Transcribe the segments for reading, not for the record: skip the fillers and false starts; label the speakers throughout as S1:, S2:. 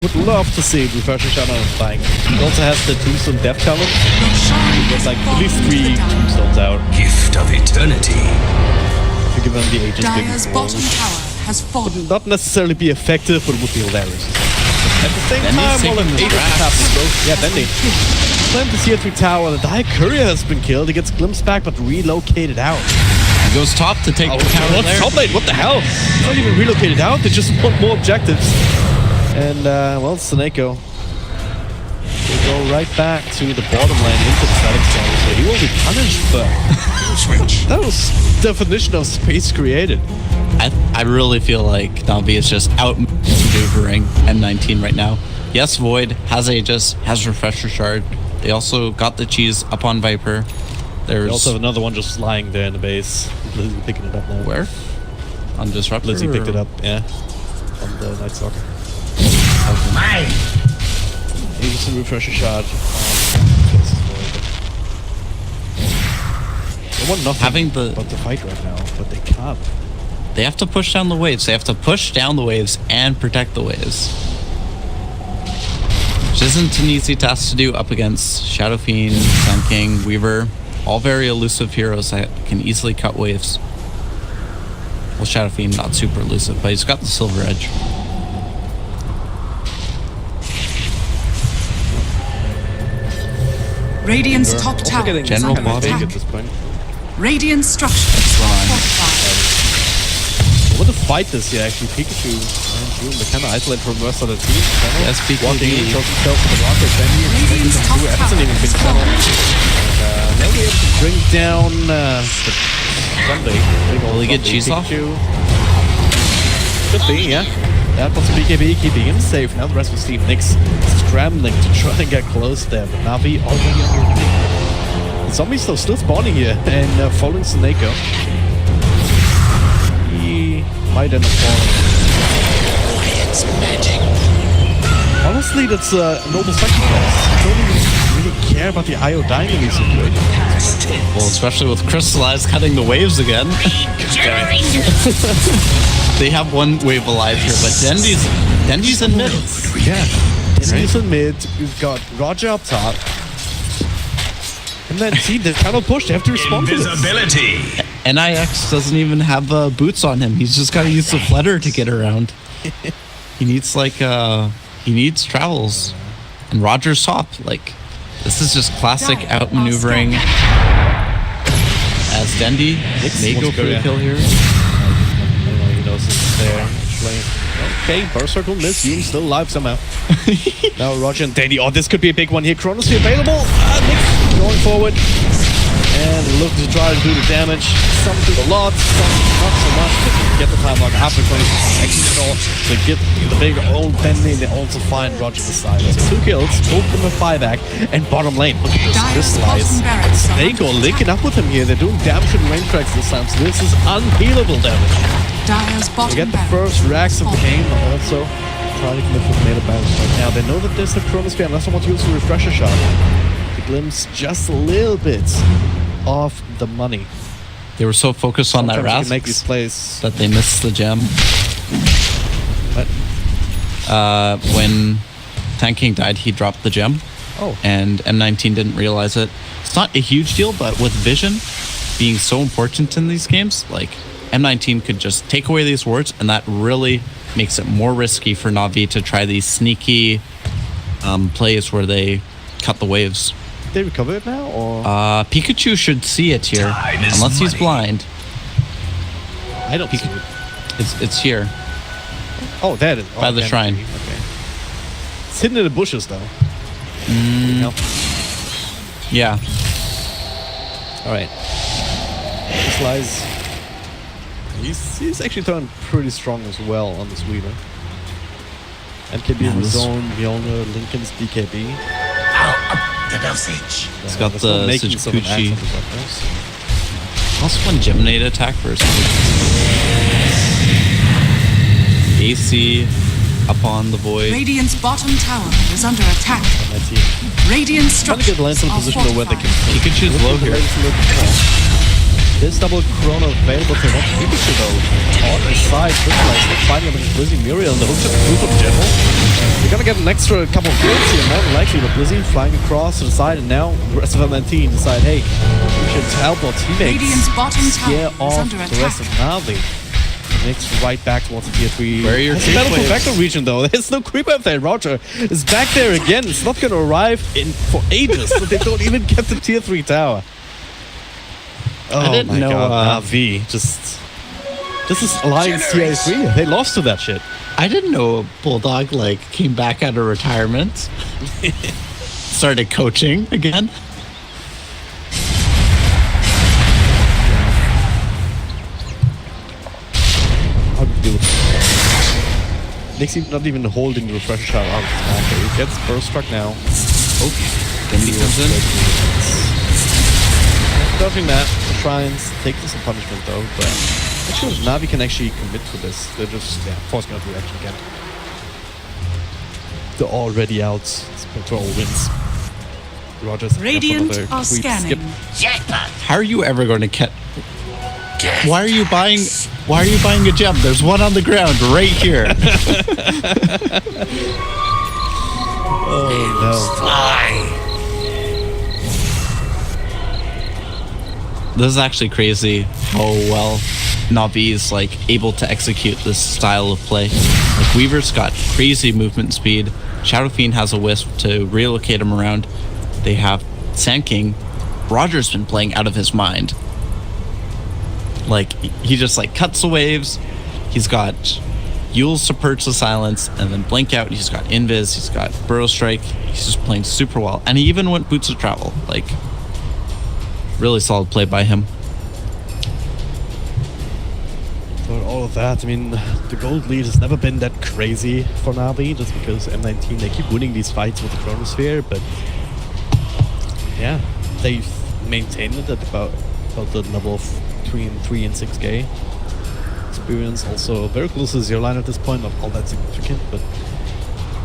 S1: Would love to see Refreshing Shot on his flank. He also has the Tombstone Death Challenge. He gets like at least 3 Tombstones out.
S2: Gift of eternity.
S1: To give him the Aegis
S3: Dire's bottom tower has fallen.
S1: Would not necessarily be effective, but it would be hilarious. At the same time, while an Aegis is happening, yeah, Bendy. Claimed the tier 3 tower. The Dire Courier has been killed. He gets glimpsed back, but relocated out.
S4: He goes top to take the tower there.
S1: Top lane, what the hell? It's not even relocated out. They just want more objectives. And, well, Seneko will go right back to the bottom lane into the static zone, so he will be punished for that was definition of space created.
S4: I really feel like NAVI is just out-maneuvering M19 right now. Yes, Void has Aegis, has Refresher Shard. They also got the cheese up on Viper. There's
S1: They also have another one just lying there in the base. Lizzie picking it up now.
S4: Where? On Disruptor?
S1: Lizzie picked it up, yeah. On the Night Stalker.
S2: Mine.
S1: Aegis and Refresher Shard. They want nothing but to fight right now, but they can't.
S4: They have to push down the waves. They have to push down the waves and protect the waves. Which isn't an easy task to do up against Shadow Fiend, Sun King, Weaver. All very elusive heroes that can easily cut waves. Well, Shadow Fiend not super elusive, but he's got the Silver Edge.
S3: Radiant's top tower is
S4: General
S3: under
S4: Bobby
S3: attack.
S1: At this point.
S3: Radiant structures are fortified.
S1: I want to fight this here actually. Pikachu and June, they kind of isolate from the rest of the team.
S4: Yes,
S1: Walking in,
S4: PKD.
S1: shows himself with the rocket.
S3: Radiant's top
S1: Bendy
S3: tower
S1: hasn't even been
S3: is
S1: channeled.
S3: fallen.
S1: They'll be able to bring down the Sunday.
S4: Will he get cheese off?
S1: Could be, yeah. That was BKB keeping him safe. Now the rest of Steve Nicks scrambling to try and get close there. But NAVI already under. The zombies though still spawning here and following Seneko. He might end up falling.
S2: It's magic.
S1: Honestly, that's a noble sacrifice. I don't even really care about the IO dying in these situations.
S4: Well, especially with Crystallize cutting the waves again. They have one wave alive here, but Dendy's in mid.
S1: Yeah, Dendy's in mid. We've got Roger up top. And then, see, they're kind of pushed. They have to respond to this.
S2: Invisibility.
S4: NIX doesn't even have boots on him. He's just got to use the flutter to get around. He needs he needs travels. And Roger's top. Like, this is just classic outmaneuvering. As Dendy may go for the kill here.
S1: He knows it's there. Okay, Burst Circle missed. Yoon still alive somehow. Now Roger and Dendy. Oh, this could be a big one here. Chronosphere available. Nick going forward. And looking to try to do the damage. Some do a lot, some not so much. But you get the time lock after 20 seconds at all. So get the big old Bendy and they also find Roger beside us. 2 kills, both from the 5-back, and bottom lane. Look at this Crystallize. They go linking up with him here. They're doing damage in range tracks this time. So this is unhealable damage.
S3: Dire's bottom
S1: They get the
S3: barracks
S1: first racks of the
S3: fallen.
S1: game, also trying to commit with melee bounce right now. They know that there's the Chronosphere unless someone uses a Refresher Shot. To glimpse just a little bit of the money.
S4: They were so focused on that
S1: Sometimes you can make
S4: Razz
S1: these plays.
S4: that they missed the gem.
S1: But,
S4: When Tanking died, he dropped the gem.
S1: oh,
S4: And M19 didn't realize it. It's not a huge deal, but with vision being so important in these games, like M19 could just take away these wards, and that really makes it more risky for NAVI to try these sneaky plays where they cut the waves.
S1: did they recover it now? Or
S4: Pikachu should see it here,
S2: Time is
S4: unless he's
S2: money.
S4: blind.
S1: I don't see it.
S4: It's here.
S1: Oh, there it is. Oh,
S4: By the
S1: damn,
S4: shrine.
S1: Okay. It's hidden in the bushes though. No.
S4: Yeah.
S1: Alright. This lies. He's actually turned pretty strong as well on this Weaver. MKB
S4: Man,
S1: in his
S4: this-
S1: zone, Mjolnir, Lincoln's BKB.
S2: I'll up the dosage.
S4: It's got
S1: There's no
S4: the
S1: makings of an axe
S4: Sujukuchi.
S1: on the weapons.
S4: Also one Geminate attack versus AC up on the Void.
S3: Radiant's bottom tower is under attack.
S1: On that team.
S3: Radiant
S1: Trying to get
S3: structures
S1: Lance in a
S3: are
S1: position where they can
S3: fortified.
S4: Pikachu's low here.
S1: This double chrono available to watch Pikachu though. On the side, Crystallize not finding him Blizzy Muriel and the hook to the group of general. You're gonna get an extra couple of kills here, more than likely, but Blizzy flying across to the side, and now the rest of M19 decide, hey, we should help our teammates
S3: Radiant's bottom
S1: scare
S3: tower is
S1: off
S3: under
S1: the rest of
S3: attack.
S1: NAVI. Next right back towards the tier 3.
S4: Where are your
S1: Has
S4: creep
S1: battle for
S4: waves?
S1: Vector region though. There's no creep up there. Roger is back there again. It's not gonna arrive in for ages, so they don't even get the tier 3 tower. Oh
S4: didn't
S1: my
S4: know,
S1: god, Navi just... This is Alliance tier 3. They lost to that shit.
S4: I didn't know Bulldog like came back out of retirement, started coaching again.
S1: How do you deal with it? Nick's not even holding the refresher shot on his back. He gets burst struck now.
S4: Okay, Bendy comes in.
S1: Dodging that, the Shrines take this as punishment though, but I'm sure Navi can actually commit to this. They're just forcing out the reaction again. They're already out. Spectral wins. Rogers
S3: Radiant are scanning.
S2: Jackpot.
S4: How are you ever going to get?
S2: Gas
S4: Why are you buying?
S2: tax.
S4: Why are you buying a gem? There's one on the ground right here.
S1: Oh no.
S2: Fly.
S4: This is actually crazy how well Navi is like able to execute this style of play. Like Weaver's got crazy movement speed. Shadow Fiend has a wisp to relocate him around. They have Sand King. Roger's been playing out of his mind. Like he just like cuts the waves. He's got Yule's to purge the silence and then blink out. He's got Invis. He's got Burrow Strike. He's just playing super well. And he even went Boots of Travel. Like really solid play by him.
S1: For all of that, I mean, the gold lead has never been that crazy for Navi, just because M19, they keep winning these fights with the Chronosphere, but yeah, they've maintained it at about the level of between 3 and 6k experience. Also very close to zero line at this point, not all that significant, but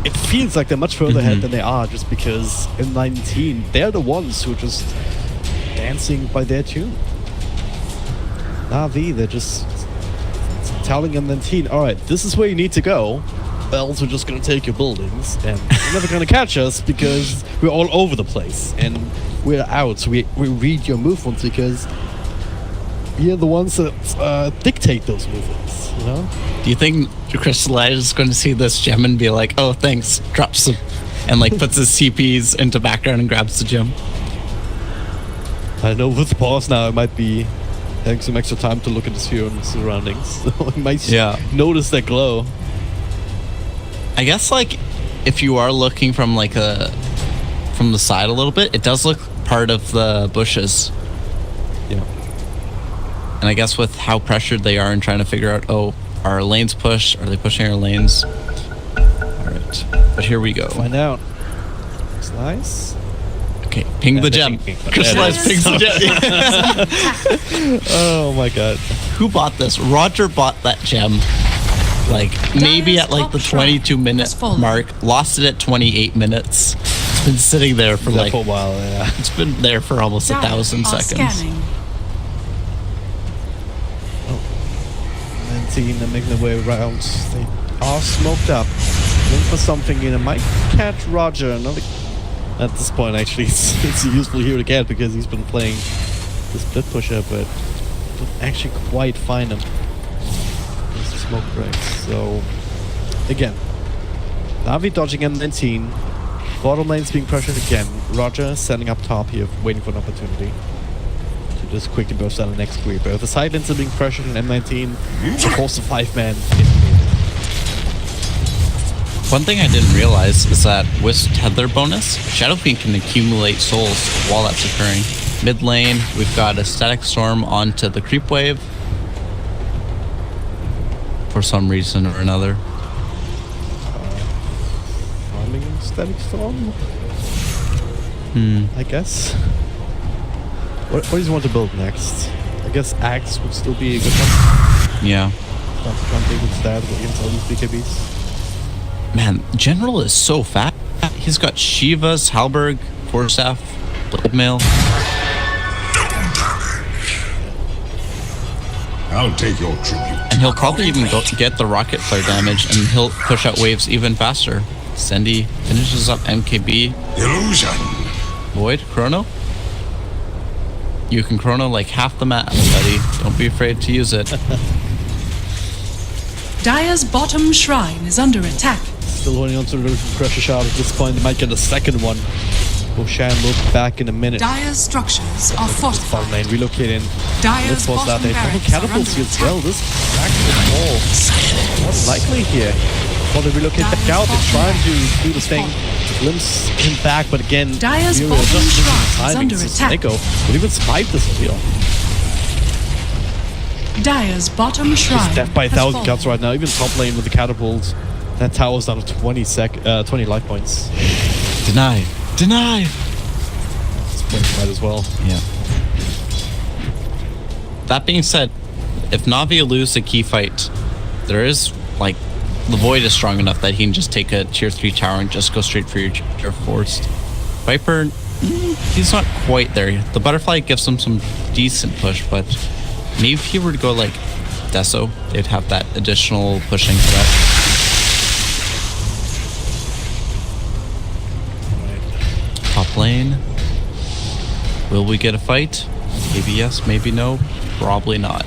S1: it feels like they're much further ahead than they are, just because M19, they're the ones who are just dancing by their tune. Navi, they're just telling M19, alright, this is where you need to go, else we're just gonna take your buildings, and you're never gonna catch us because we're all over the place, and we're out, so we read your movements because we are the ones that dictate those movements, you know?
S4: Do you think Crystallize is going to see this gem and be like, oh, thanks, drops them, and like puts his CPs into background and grabs the gem?
S1: I know with pause now, I might be having some extra time to look at the sphere and the surroundings, so I might notice that glow.
S4: I guess like if you are looking from like from the side a little bit, it does look part of the bushes.
S1: Yeah.
S4: And I guess with how pressured they are and trying to figure out, oh, are our lanes pushed? Are they pushing our lanes? All right, but here we go.
S1: Find out. Looks nice.
S4: Okay, ping the gem. Crystallize pings the gem.
S1: Oh my god.
S4: Who bought this? Roger bought that gem. Like maybe at like the 22-minute mark. Lost it at 28 minutes. It's been sitting there for like
S1: for a while, yeah.
S4: it's been there for almost 1,000 seconds.
S3: Scanning.
S1: 19 and making their way around. They are smoked up. Looking for something in. It might catch Roger. Another. At this point, actually, it's useful here again because he's been playing the split pusher, but don't actually quite find him. There's the smoke breaks. So, again, Navi dodging M19. Bottom lane's being pressured again. Roger standing up top here, waiting for an opportunity to just quickly burst out the next creep. But if the side lanes are being pressured in M19, they're forced to 5-man.
S4: One thing I didn't realize is that with Tether bonus, Shadow Fiend can accumulate souls while that's occurring. Mid lane, we've got a Static Storm onto the creep wave. For some reason or another.
S1: Farming Static Storm? I guess. What does he want to build next? I guess Axe would still be a good one.
S4: Yeah.
S1: That's something with that against all these BKBs.
S4: Man, General is so fat. He's got Shivas, Halberg, Forstaff, Blade Mail.
S5: I'll take your tribute.
S4: And he'll probably even get the rocket flare damage, and he'll push out waves even faster. Sendy finishes up MKB.
S5: Illusion.
S4: Void, Chrono? You can Chrono like half the map, buddy. Don't be afraid to use it.
S3: Dire's bottom shrine is under attack.
S1: Still holding on to the pressure shot at this point. They might get a second one. Roshan will be back in a minute.
S3: Dire's structures are
S1: Bottom
S3: fortified.
S1: lane relocating.
S3: Dire's
S1: Let's force that.
S3: bottom
S1: They have
S3: barracks are under
S1: catapults here as well.
S3: attack.
S1: This is actually more likely here. While they relocate back out, they're trying to do this thing. Glimpse him back, but again,
S3: Dire's
S1: Fury
S3: bottom
S1: just missing
S3: shrine
S1: the
S3: is
S1: timing.
S3: under
S1: So
S3: attack.
S1: Sneko will even spike this deal.
S3: Dire's bottom shrine
S1: He's death by
S3: has
S1: 1,000
S3: fallen.
S1: cuts right now. Even top lane with the catapults. That tower's down to 20 life points.
S4: Deny. Deny!
S1: It's playing right as well.
S4: Yeah. That being said, if Navi lose a key fight, there is, like, the Void is strong enough that he can just take a tier 3 tower and just go straight for your forced. Viper, he's not quite there. The Butterfly gives him some decent push, but maybe if he were to go, like, Deso, they'd have that additional pushing threat. Top lane. Will we get a fight? Maybe yes, maybe no. Probably not.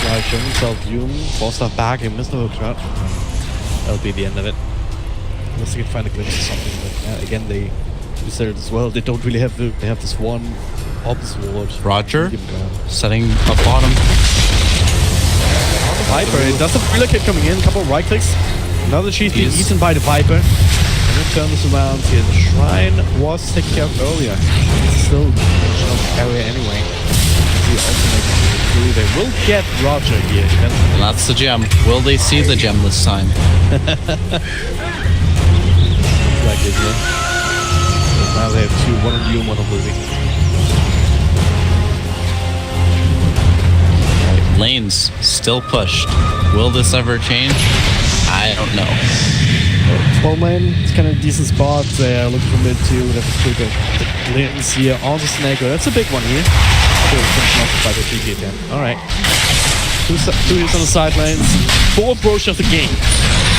S1: Right, show himself Doom, force that back, and missed the hook shot. That'll be the end of it. Unless they can find a glimpse or something, but again, they said it as well. They don't really have they have this one opposite ward.
S4: Roger,
S1: Give him ground.
S4: setting up bottom.
S1: Viper, it does a relocate coming in, a couple of right clicks. Another cheese being
S4: He's-
S1: eaten by the Viper. And then turn this around here. The shrine was taken care of earlier. It's still in the area anyway. The ultimate through. They will get Roger here.
S4: And that's the gem. Will they see the gem this time?
S1: Like it, yeah. Now they have two, one on you and one on Lizzie.
S4: Right, lanes still pushed. Will this ever change? I don't know.
S1: Bottom lane, it's kind of a decent spot. They're looking for mid two. They have a quick glimpse here onto Sneko. That's a big one here. By the GT again. Alright. Two hits on the side lanes. 4 approach of the game.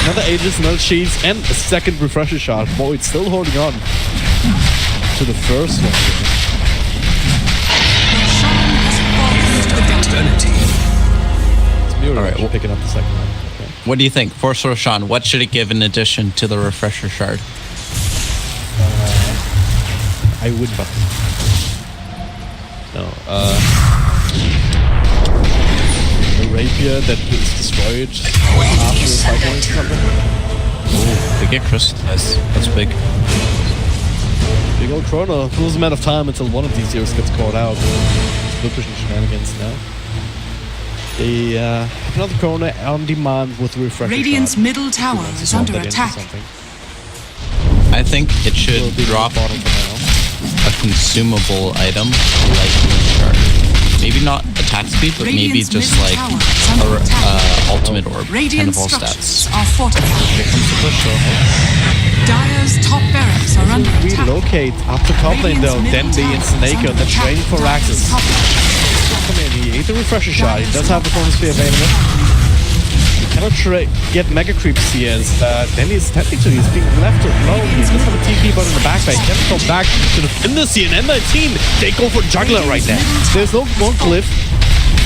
S1: Another Aegis, another Cheese, and a second refresher shot. Void still holding on to the first one. It's Muriel
S4: Alright, well,
S1: picking up the second one. Okay.
S4: What do you think? Force Roshan, what should it give in addition to the refresher shard?
S1: I would but no. The rapier that is destroyed after cycling something.
S4: Oh, they get crystallized. That's big.
S1: Big old Chrono. It was a matter of time until one of these heroes gets caught out. Still pushing shenanigans now. They have another Chrono on demand with refresher.
S3: Radiant's
S1: shot.
S3: middle tower
S1: Wants to
S3: is
S1: swap
S3: under
S1: that into
S3: attack.
S1: something.
S4: I think it should
S1: Will be
S4: drop
S1: bottom for now.
S4: a consumable item like Moon Shard. Maybe not attack speed, but maybe
S3: Radiant's
S4: just
S3: middle
S4: like
S3: tower is under attack.
S4: ultimate orb kind
S3: Radiant
S4: of all
S3: structures
S4: stats.
S3: are fortified.
S4: Here comes the push though.
S3: Dire's top barracks are under attack.
S1: Relocate up to top lane though.
S3: Radiant's
S1: Denby
S3: middle
S1: and
S3: tower is
S1: Snake
S3: under
S1: they're
S3: attack.
S1: training for
S3: Dire's
S1: Raxus.
S3: top barracks.
S1: Come in, he ate the refresher shot. He does have the bonus sphere available. He cannot get mega creeps here as Denny is technically he's being left alone. He does have a TP but in the back. He can't come back to defend this here. And M19, they go for juggler right there. There's no one cliff.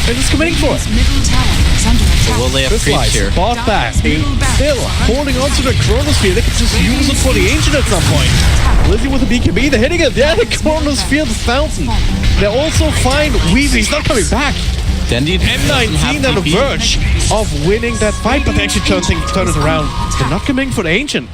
S1: They're just committing for it.
S3: Radiant's middle tower is under attack.
S4: Will they have
S1: This
S4: creeps
S1: lies,
S4: here?
S1: bought back. They still holding on to the Chronosphere. They could just use it for the Ancient at some point. Lizzie with the BKB, they're hitting it. Yeah, the Chronosphere, the fountain. They're also fine. Weezy's not coming back.
S4: Dendy
S1: M19 on the verge of winning that fight, but they actually turn it around. They're not coming for the Ancient.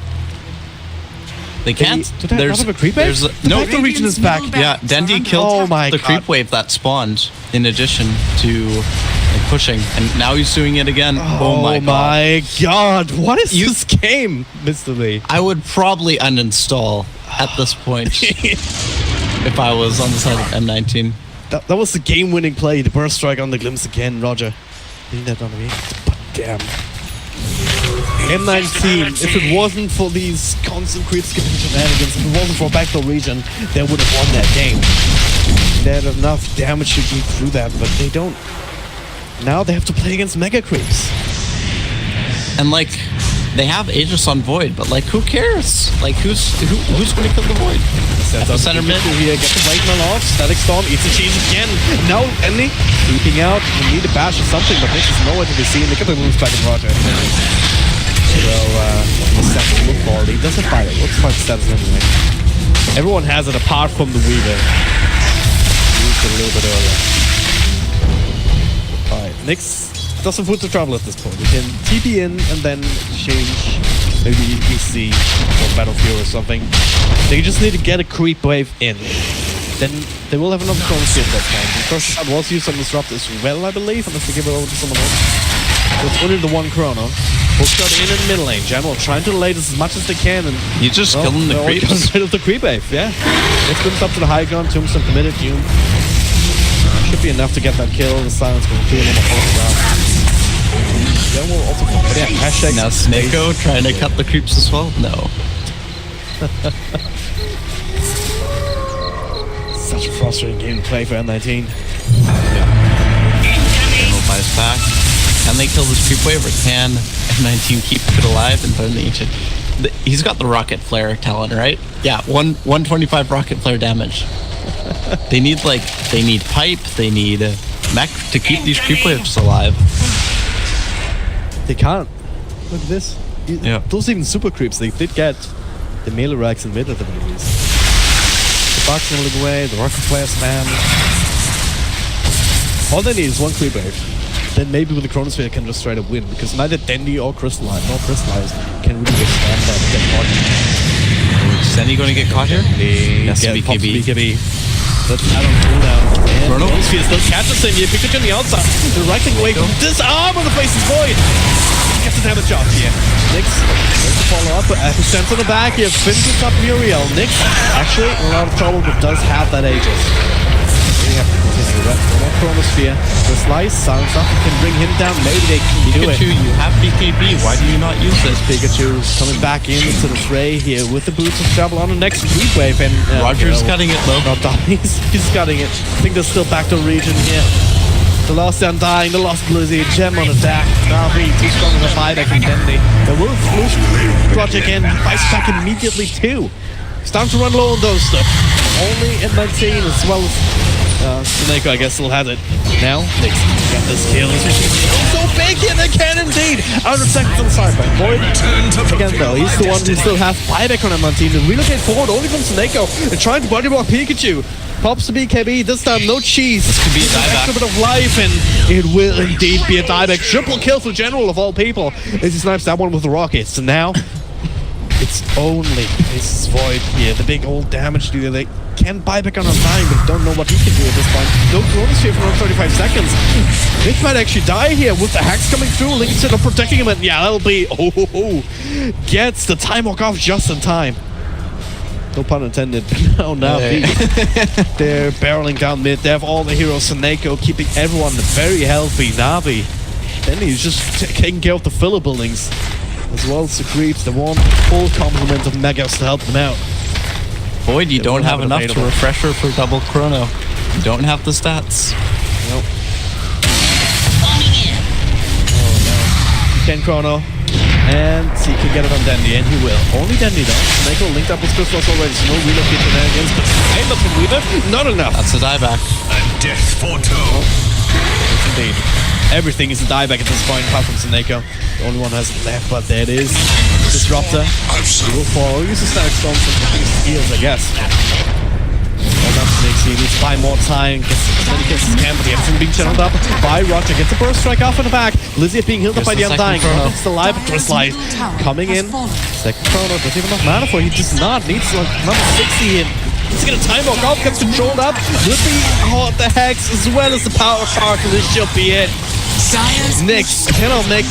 S4: They can't.
S1: Did I not have a creep wave?
S4: No.
S1: The region is back.
S4: Yeah, Dendy killed
S1: Oh my
S4: the
S1: God.
S4: creep wave that spawned in addition to like, pushing, and now he's doing it again. Oh my god!
S1: What is this game, Mr. Lee?
S4: I would probably uninstall at this point if I was on the side of M19.
S1: That was the game-winning play. The burst strike on the glimpse again, Roger. Leave that on me. But damn. M19, if it wasn't for these constant creep skipping shenanigans, if it wasn't for backdoor region, they would have won that game. They had enough damage to get through that, but they don't Now they have to play against mega creeps.
S4: And like, they have Aegis on Void, but like, who cares? Like, who's going to kill the Void?
S1: Sets up
S4: Center mid.
S1: Here, get the Lightning off. Static Storm eats a cheese again. Now, Andy leaping out. We need a bash or something, but Nick is nowhere to be seen. They get the moves back in Roger. Well, the stats look bald. He doesn't fight it. Looks like stats anyway. Everyone has it apart from the Weaver. Used it a little bit earlier. Alright, Nyx doesn't put the trouble at this point. We can TP in and then change maybe EC or Battlefield or something. They just need to get a creep wave in. Then they will have enough chronos at that time. The first shot was used on Disrupt as well, I believe, unless they give it over to someone else. So it's only the one chrono. Hook shot in the middle lane. General trying to delay this as much as they can. And
S4: You just killing the creeps.
S1: Rid of the creep wave, yeah. Let's put up to the high ground. Tombstone committed. Doom. Should be enough to get that kill. The silence will clear him on the whole ground. General also, but yeah, hashtag.
S4: Now Snako trying to cut the creeps as well? No.
S1: Such a frustrating game to play for M19.
S4: General buys back. Can they kill this creep wave, or can M19 keep it alive and put in the ancient? He's got the rocket flare talent, right? Yeah, 125 rocket flare damage. They need pipe, they need mech to keep these creep waves alive.
S1: They can't. Look at this.
S4: Yeah.
S1: Those even super creeps, they did get the melee racks in mid at the very least. The box gonna look away, the rocket flare spam. All they need is one creep wave. Then maybe with the Chronosphere can just straight up win, because neither Dandy or Crystallize can really withstand that and get caught.
S4: Is Dandy going to get caught here? Yes,
S1: BKB. Let's add on cooldown. And Chronosphere still catches him here. Pikachu on the outside. The right thing away. Disarm on the face is Void. Gets the damage off here. Nyx goes to follow up. Sense on the back here. Finishes up Muriel. Nyx actually in a lot of trouble, but does have that Aegis. We have to continue that. One more Chronosphere. The slice sounds up. Can bring him down. Maybe they can do it.
S4: Pikachu, you have BKB. Why do you not use this?
S1: Pikachu coming back into the fray here with the boots of travel on the next creep wave. And
S4: Roger's cutting it low.
S1: Not done. He's cutting it. I think there's still backdoor region here. The lost Undying, the lost Blizzy, Gem on attack. NAVI too strong as a buyback from Dendy. The Wolf Loose Project in. Buys back immediately too. It's time to run low on those stuff. Only M19 as well as Snako, I guess, still has it. Now, Nyx got this kill. This is so big here, they can indeed. 100 seconds on the side by Void. Again, though, he's the one who still has buyback on M19 to relocate forward only from Snako and trying to body block Pikachu. Pops the BKB, this time no cheese. This
S4: could be a dieback.
S1: A bit of life, and it will indeed be a dieback. Triple kill for General of all people as he snipes that one with the rockets. So now, it's only Aces Void here, the big old damage dealer. They can buy back on a time, but don't know what he can do at this point. No Chronosphere for around 35 seconds. Nick might actually die here with the hacks coming through. Link's up protecting him, and yeah, that'll be gets the time walk off just in time. No pun intended. No, NAVI. They're barreling down mid. They have all the heroes. Snako keeping everyone very healthy. NAVI. Then he's just taking care of the filler buildings. As well as the creeps. They want full complement of megas to help them out.
S4: Void, you don't have enough to refresher for double chrono. You don't have the stats.
S1: Nope. Oh no. He can chrono. And he can get it on Dandy, and he will. Only Dandy though. Snako linked up with Crystals already, so no relocate shenanigans, but I'm up from Weaver. Not enough.
S4: That's a dieback.
S2: A death foretold.
S1: Yes, indeed. Everything is a dieback at this point, apart from Snako. The only one has left, but there it is. Disruptor. He will fall. Use the Static Storm for heals, I guess. Well done, Snakes. He needs to buy more time. Gets as many kills as he can, but everything being channeled up by Roger. Gets a burst strike off in the back. Lizzie being healed up by the Undying. Chrono still alive. Twistlight coming in. Second Chrono doesn't even have enough mana for it. He does not. Needs like number 60 in. He's gonna time walk off. Gets controlled up. With the hex as well as the power card. This should be it. Nyx cannot make